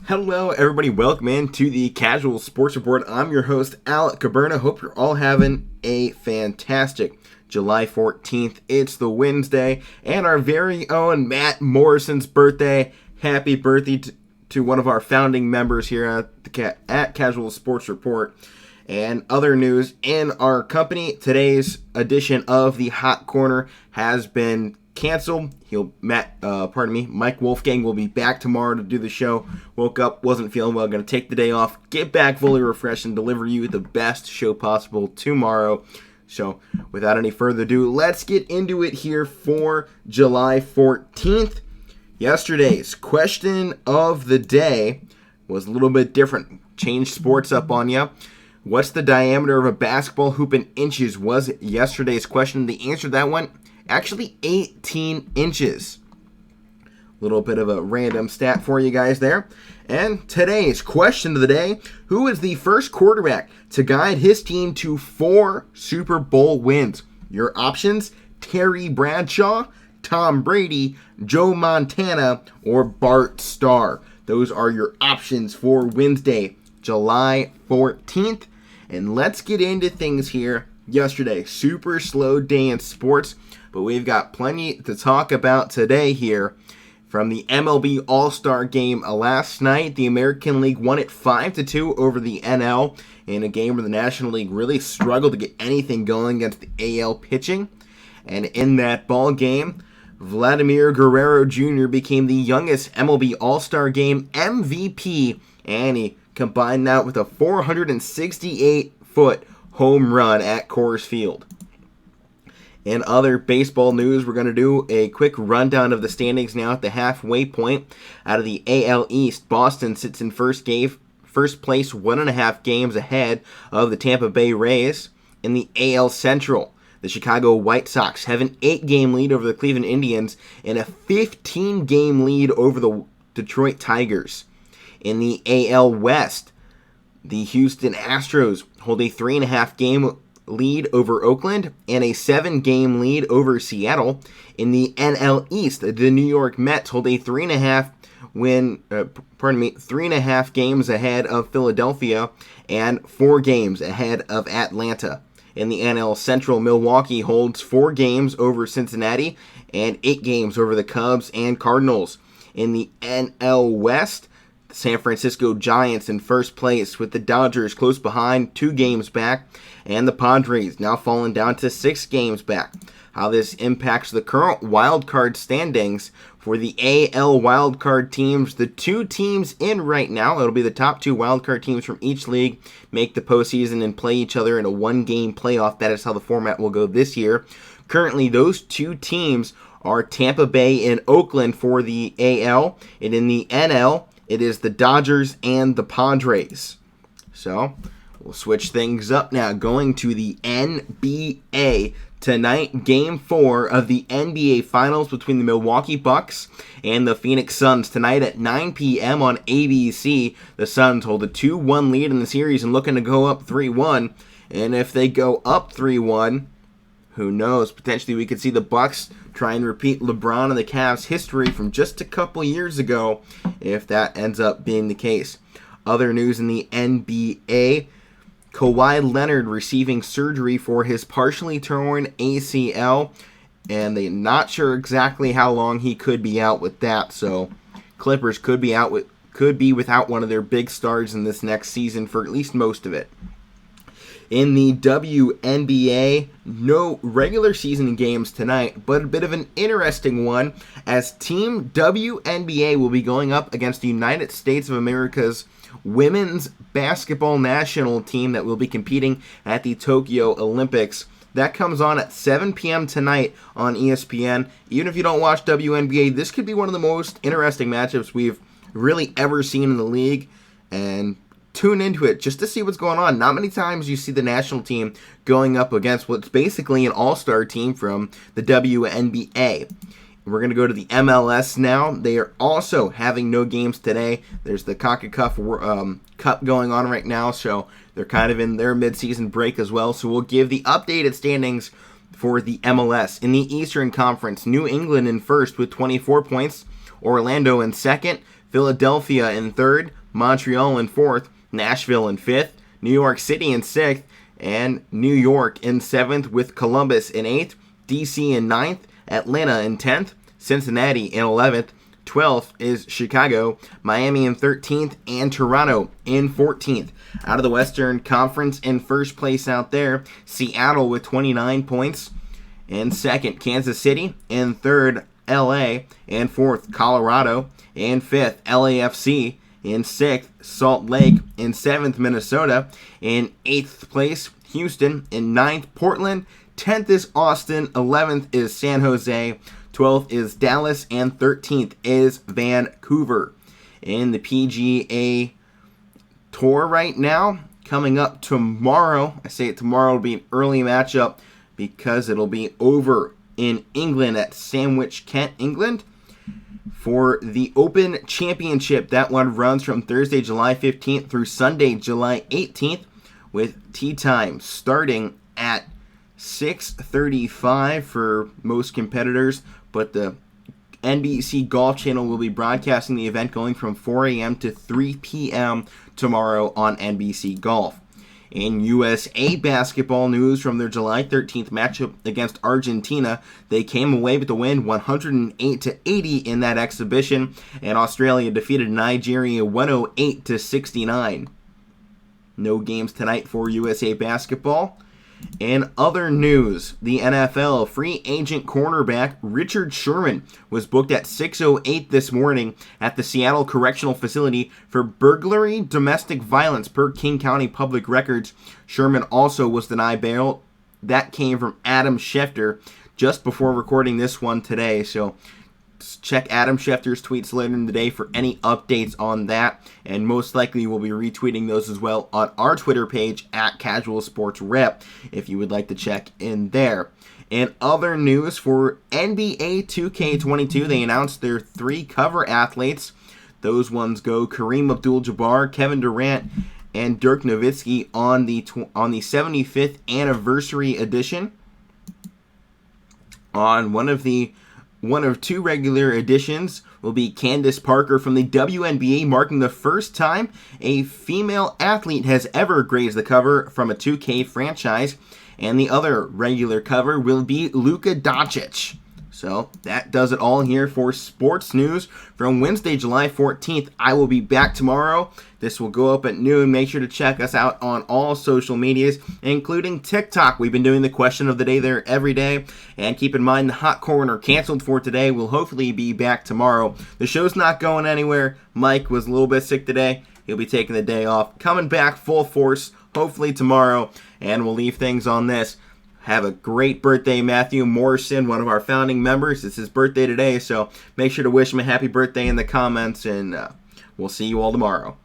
Hello, everybody. Welcome in to the Casual Sports Report. I'm your host, Alec Caberna. Hope you're all having a fantastic July 14th. It's the Wednesday, and our very own Matt Morrison's birthday. Happy birthday to one of our founding members here at Casual Sports Report. And other news in our company, today's edition of the Hot Corner has been canceled. Mike Wolfgang will be back tomorrow to do the show. Woke up, wasn't feeling well, gonna take the day off, get back fully refreshed, and deliver you the best show possible tomorrow. So, without any further ado, let's get into it here for July 14th. Yesterday's question of the day was a little bit different. Changed sports up on you. What's the diameter of a basketball hoop in inches was yesterday's question. The answer to that one, actually 18 inches. Little bit of a random stat for you guys there. And today's question of the day, who is the first quarterback to guide his team to 4 Super Bowl wins? Your options, Terry Bradshaw, Tom Brady, Joe Montana, or Bart Starr. Those are your options for Wednesday, July 14th. And let's get into things here. Yesterday, super slow day in sports, but we've got plenty to talk about today here. From the MLB All-Star Game last night, the American League won it 5-2 over the NL in a game where the National League really struggled to get anything going against the AL pitching. And in that ball game, Vladimir Guerrero Jr. became the youngest MLB All-Star Game MVP, and he combined that with a 468-foot home run at Coors Field. In other baseball news, we're going to do a quick rundown of the standings now at the halfway point. Out of the AL East, Boston sits in first place, 1.5 games ahead of the Tampa Bay Rays. In the AL Central, the Chicago White Sox have an 8-game lead over the Cleveland Indians and a 15-game lead over the Detroit Tigers. In the AL West, the Houston Astros hold a 3.5-game lead over Oakland and a 7-game lead over Seattle. In the NL East, the New York Mets hold a 3.5 games ahead of Philadelphia and 4 games ahead of Atlanta. In the NL Central, Milwaukee holds 4 games over Cincinnati and 8 games over the Cubs and Cardinals. In the NL West, the San Francisco Giants in first place with the Dodgers close behind, 2 games back, and the Padres now falling down to 6 games back. How this impacts the current wildcard standings for the AL wildcard teams, the 2 teams in right now, it'll be the top 2 wildcard teams from each league, make the postseason and play each other in a 1-game playoff. That is how the format will go this year. Currently, those 2 teams are Tampa Bay and Oakland for the AL, and in the NL, it is the Dodgers and the Padres. So, we'll switch things up now. Going to the NBA tonight, Game 4 of the NBA Finals between the Milwaukee Bucks and the Phoenix Suns. Tonight at 9 p.m. on ABC, the Suns hold a 2-1 lead in the series and looking to go up 3-1. And if they go up 3-1, who knows? Potentially we could see the Bucks try and repeat LeBron and the Cavs' history from just a couple years ago, if that ends up being the case. Other news in the NBA, Kawhi Leonard receiving surgery for his partially torn ACL, and they're not sure exactly how long he could be out with that, so Clippers could be without one of their big stars in this next season for at least most of it. In the WNBA, no regular season games tonight, but a bit of an interesting one, as Team WNBA will be going up against the United States of America's women's basketball national team that will be competing at the Tokyo Olympics. That comes on at 7 p.m. tonight on ESPN. Even if you don't watch WNBA, this could be one of the most interesting matchups we've really ever seen in the league, and tune into it just to see what's going on. Not many times you see the national team going up against what's basically an all-star team from the WNBA. We're going to go to the MLS now. They are also having no games today. There's the CONCACAF Cup going on right now, so they're kind of in their mid-season break as well. So we'll give the updated standings for the MLS. In the Eastern Conference, New England in first with 24 points. Orlando in second. Philadelphia in third, Montreal in fourth, Nashville in fifth, New York City in sixth, and New York in seventh, with Columbus in eighth, DC in ninth, Atlanta in 10th, Cincinnati in 11th, 12th is Chicago, Miami in 13th, and Toronto in 14th. Out of the Western Conference, in first place out there, Seattle with 29 points. In second, Kansas City. In third, LA. In fourth, Colorado. In fifth, LAFC. In sixth, Salt Lake. In seventh, Minnesota. In eighth place, Houston. In ninth, Portland. 10th is Austin. 11th is San Jose. 12th is Dallas. And 13th is Vancouver. In the PGA Tour right now, coming up tomorrow. I say it tomorrow will be an early matchup because it'll be over in England at Sandwich, Kent, England. For the Open Championship, that one runs from Thursday, July 15th through Sunday, July 18th, with tee time starting at 6:35 for most competitors, but the NBC Golf Channel will be broadcasting the event going from 4 a.m. to 3 p.m. tomorrow on NBC Golf. In USA basketball news from their July 13th matchup against Argentina, they came away with the win 108-80 in that exhibition, and Australia defeated Nigeria 108-69. No games tonight for USA basketball. In other news, the NFL free agent cornerback Richard Sherman was booked at 6:08 this morning at the Seattle Correctional Facility for burglary, domestic violence per King County Public Records. Sherman also was denied bail. That came from Adam Schefter just before recording this one today. So check Adam Schefter's tweets later in the day for any updates on that, and most likely we'll be retweeting those as well on our Twitter page at Casual Sports Rep if you would like to check in there. In other news, for NBA 2K22, they announced their 3 cover athletes. Those ones go Kareem Abdul-Jabbar, Kevin Durant, and Dirk Nowitzki on the 75th anniversary edition. On one of 2 regular editions will be Candace Parker from the WNBA, marking the first time a female athlete has ever graced the cover from a 2K franchise. And the other regular cover will be Luka Doncic. So that does it all here for sports news from Wednesday, July 14th. I will be back tomorrow. This will go up at noon. Make sure to check us out on all social medias, including TikTok. We've been doing the question of the day there every day. And keep in mind, the Hot Corner canceled for today will hopefully be back tomorrow. The show's not going anywhere. Mike was a little bit sick today. He'll be taking the day off. Coming back full force, hopefully tomorrow. And we'll leave things on this. Have a great birthday, Matthew Morrison, one of our founding members. It's his birthday today, so make sure to wish him a happy birthday in the comments, and we'll see you all tomorrow.